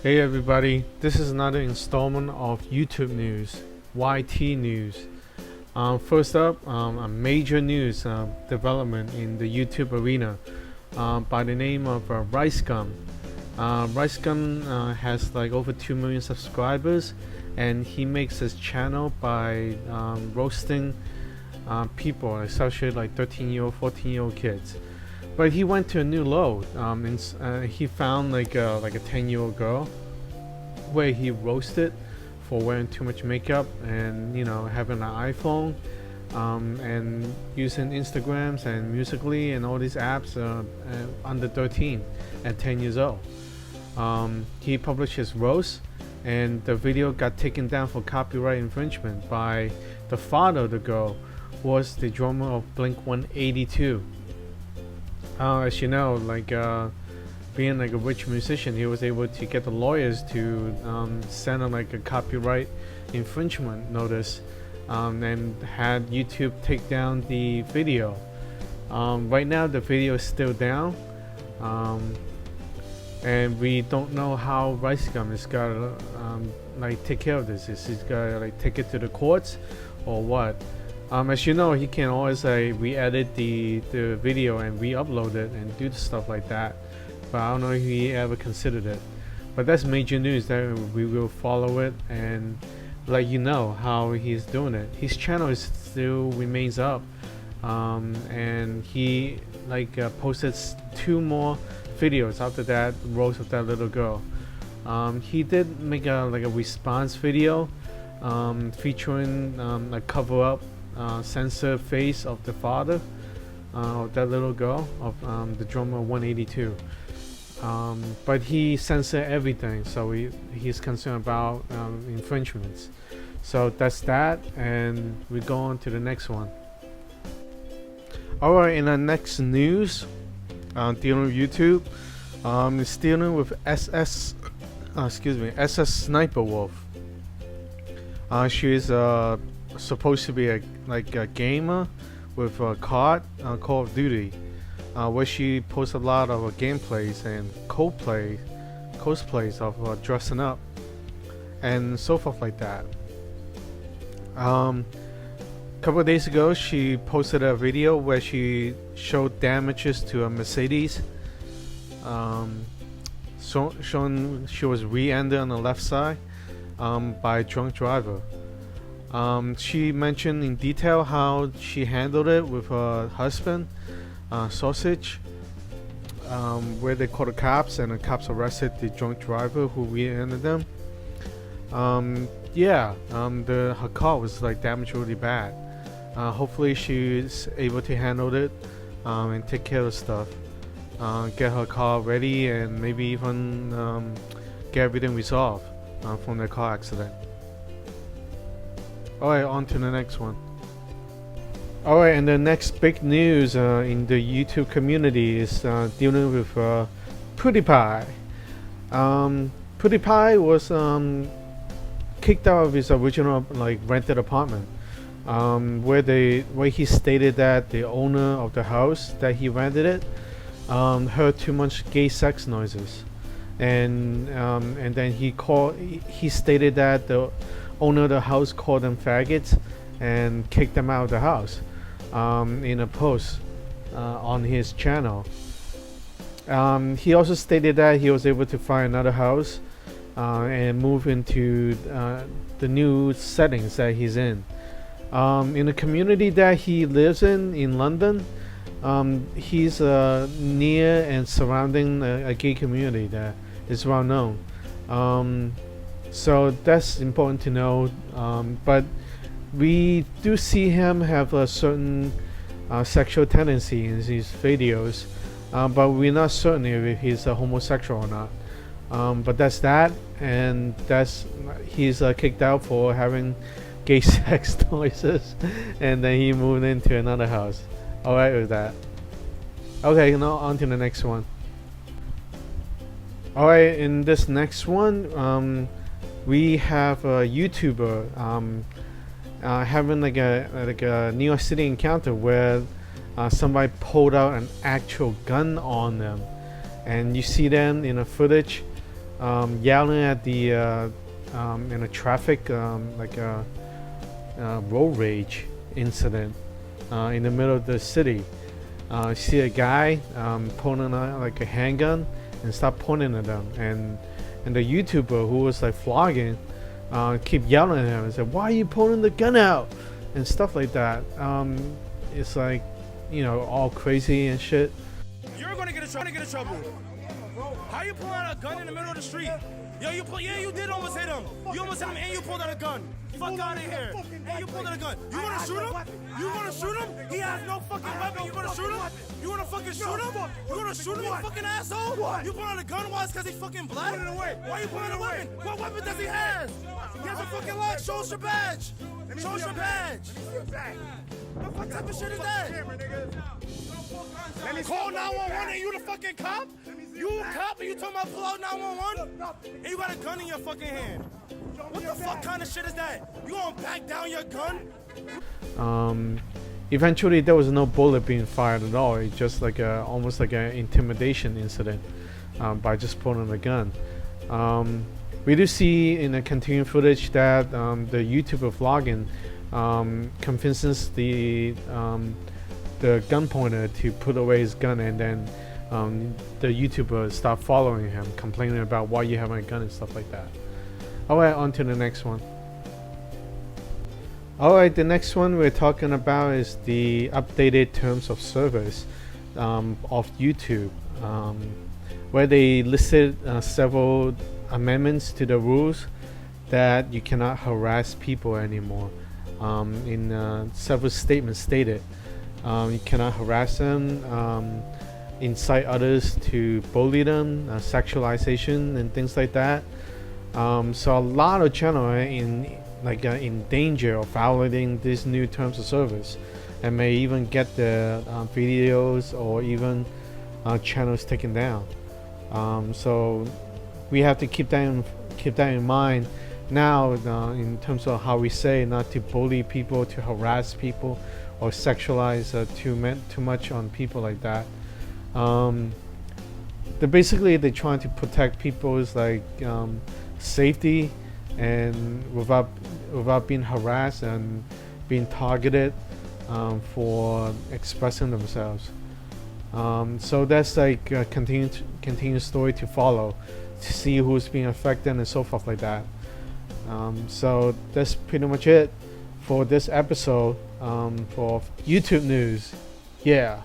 Hey everybody, this is another installment of YouTube News, YT News. First up, a major news development in the YouTube arena by the name of RiceGum. RiceGum has like over 2 million subscribers, and he makes his channel by roasting people, especially like 13-year-old, 14-year-old kids. But he went to a new low. He found like a 10-year-old girl where he roasted for wearing too much makeup and having an iPhone and using Instagrams and Musically and all these apps under 13 at 10 years old. He published his roast, and the video got taken down for copyright infringement by the father of the girl, who was the drummer of Blink-182. As you know, being like a rich musician, he was able to get the lawyers to send him like a copyright infringement notice, and had YouTube take down the video. Right now the video is still down, and we don't know how RiceGum is gonna take care of this. Is he gonna take it to the courts or what? As you know, he can always re-edit the video and re-upload it and do stuff like that, but I don't know if he ever considered it. But that's major news that we will follow it and let you know how he's doing it. His channel still remains up, and he posted 2 more videos after that roast of that little girl. He did make a response video featuring a cover up censored face of the father of that little girl of the drummer 182, but he censored everything, so he's concerned about infringements. So that's that, and we go on to the next one. Alright, in our next news, dealing with YouTube, it's dealing with SSSniperWolf. She's supposed to be a gamer with a Call of Duty, where she posts a lot of gameplays and cosplays of dressing up and so forth like that. Couple of days ago, she posted a video where she showed damages to a Mercedes, showing she was rear-ended on the left side by a drunk driver. She mentioned in detail how she handled it with her husband, Sausage, where they called the cops, and the cops arrested the drunk driver who rear-ended them. Her car was damaged really bad. Hopefully she's able to handle it and take care of stuff, get her car ready, and maybe even get everything resolved from the car accident. Alright, on to the next one. Alright, and the next big news in the YouTube community is dealing with PewDiePie. PewDiePie was kicked out of his original rented apartment, where he stated that the owner of the house that he rented it heard too much gay sex noises, and then he stated that the owner of the house called them faggots and kicked them out of the house in a post on his channel. He also stated that he was able to find another house and move into the new settings that he's in. In the community that he lives in London, he's near and surrounding a gay community that is well known. So that's important to know, but we do see him have a certain sexual tendency in his videos, but we're not certain if he's a homosexual or not. But that's that, and he's kicked out for having gay sex noises, and then he moved into another house. Alright with that. Okay, now on to the next one. Alright, in this next one, we have a YouTuber having a New York City encounter where somebody pulled out an actual gun on them, and you see them in a footage yelling at the in a traffic like a road rage incident in the middle of the city. See a guy pulling like a handgun and start pointing at them, and the YouTuber who was like vlogging keep yelling at him and said, "Why are you pulling the gun out?" and stuff like that. It's like, you know, all crazy and shit. You're gonna get in trouble. How you pull out a gun in the middle of the street? Yo, you did almost hit him. You almost hit him and you pulled out a gun. Fuck out of here. And you pulled out a gun. You gonna shoot him? You gonna shoot him? He has no fucking weapon. You gonna shoot him? You gonna fucking shoot him? You gonna shoot him, you fucking asshole? You pull out a gun? Why? It's because he's fucking black? Why you pulling a weapon? What weapon does he have? He has a fucking lock. Show us your badge. Show us your badge. What type of shit is that? Call 911 and you the fucking cop? You a cop and you talking about pull out 911? And you got a gun in your fucking hand. What the fuck kind of shit is that? You gonna back down your gun? Eventually there was no bullet being fired at all. It's just like almost like an intimidation incident by just pulling a gun. We do see in the continuing footage that the YouTuber vlogging convinces the gun pointer to put away his gun, and then the YouTuber start following him, complaining about why you having a gun and stuff like that. Alright, on to the next one. Alright, the next one we're talking about is the updated terms of service of YouTube, where they listed several amendments to the rules that you cannot harass people anymore. In several statements stated, you cannot harass them, incite others to bully them, sexualization and things like that. So a lot of channels are in danger of violating these new terms of service, and may even get the videos or even channels taken down. So we have to keep that in mind now, in terms of how we say not to bully people, to harass people, or sexualize too much on people like that. They're trying to protect people's safety, and without being harassed and being targeted for expressing themselves. So that's like a continuous story to follow, to see who's being affected and so forth like that. So that's pretty much it for this episode for YouTube news. Yeah.